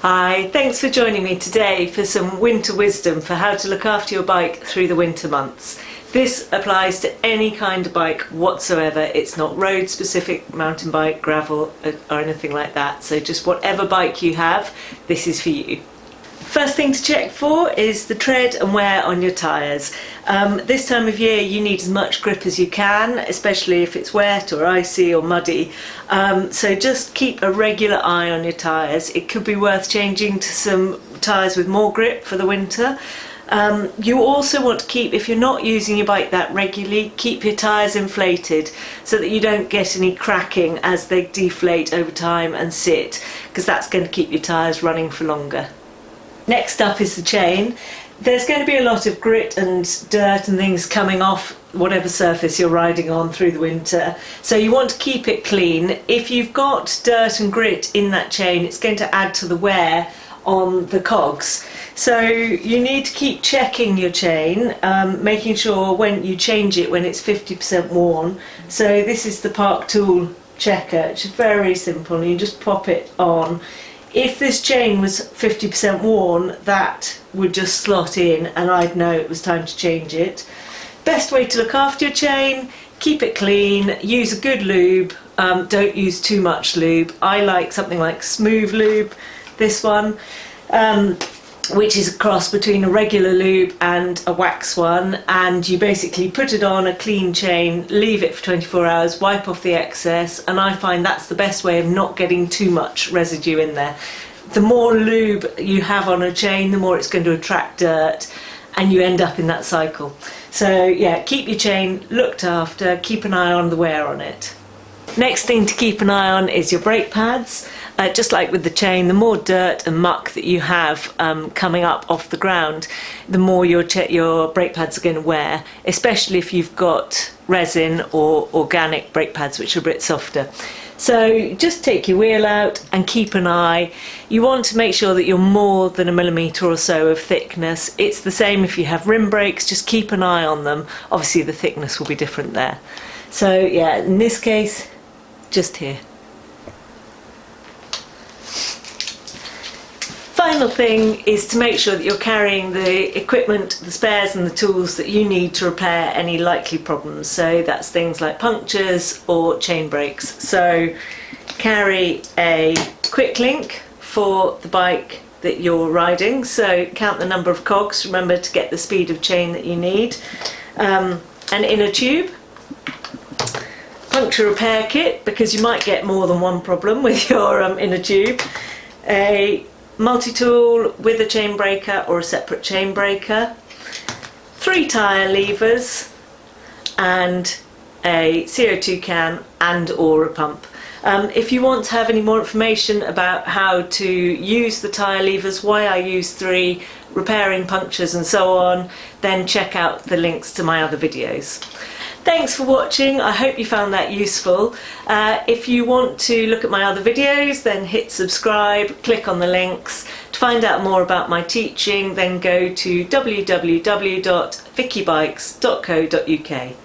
Hi, thanks for joining me today for some winter wisdom for how to look after your bike through the winter months. This applies to any kind of bike whatsoever. It's not road specific, mountain bike, gravel or anything like that. So just whatever bike you have, this is for you. First thing to check for is the tread and wear on your tyres. This time of year you need as much grip as you can, especially if it's wet or icy or muddy. So just keep a regular eye on your tyres. It could be worth changing to some tyres with more grip for the winter. You also want to keep, if you're not using your bike that regularly, keep your tyres inflated so that you don't get any cracking as they deflate over time and sit, because that's going to keep your tyres running for longer. Next up is the chain. There's going to be a lot of grit and dirt and things coming off whatever surface you're riding on through the winter, so you want to keep it clean. If you've got dirt and grit in that chain, it's going to add to the wear on the cogs. So you need to keep checking your chain, making sure when you change it when it's 50% worn. So this is the Park Tool checker. It's very simple, you just pop it on. If this chain was 50% worn, that would just slot in and I'd know it was time to change it. Best way to look after your chain: keep it clean, use a good lube, don't use too much lube. I like something like Smooth Lube, this one, which is a cross between a regular lube and a wax one, and you basically put it on a clean chain, leave it for 24 hours, wipe off the excess, and I find that's the best way of not getting too much residue in there. The more lube you have on a chain, the more it's going to attract dirt and you end up in that cycle. So yeah, keep your chain looked after, keep an eye on the wear on it. Next thing to keep an eye on is your brake pads. Just like with the chain, the more dirt and muck that you have coming up off the ground, the more your brake pads are going to wear, especially if you've got resin or organic brake pads, which are a bit softer. So just take your wheel out and keep an eye. You want to make sure that you're more than 1 millimetre or so of thickness. It's the same if you have rim brakes, just keep an eye on them. Obviously the thickness will be different there. So yeah, in this case, just here. Final thing is to make sure that you're carrying the equipment, the spares and the tools that you need to repair any likely problems. So that's things like punctures or chain breaks. So carry a quick link for the bike that you're riding. So count the number of cogs, remember to get the speed of chain that you need. An inner tube. Puncture repair kit, because you might get more than one problem with your inner tube. A multi-tool with a chain breaker or a separate chain breaker, 3 tyre levers and a CO2 can and or a pump. If you want to have any more information about how to use the tyre levers, why I use 3, repairing punctures and so on, then check out the links to my other videos. Thanks for watching, I hope you found that useful. If you want to look at my other videos, then hit subscribe, click on the links. To find out more about my teaching, then go to www.vickybikes.co.uk.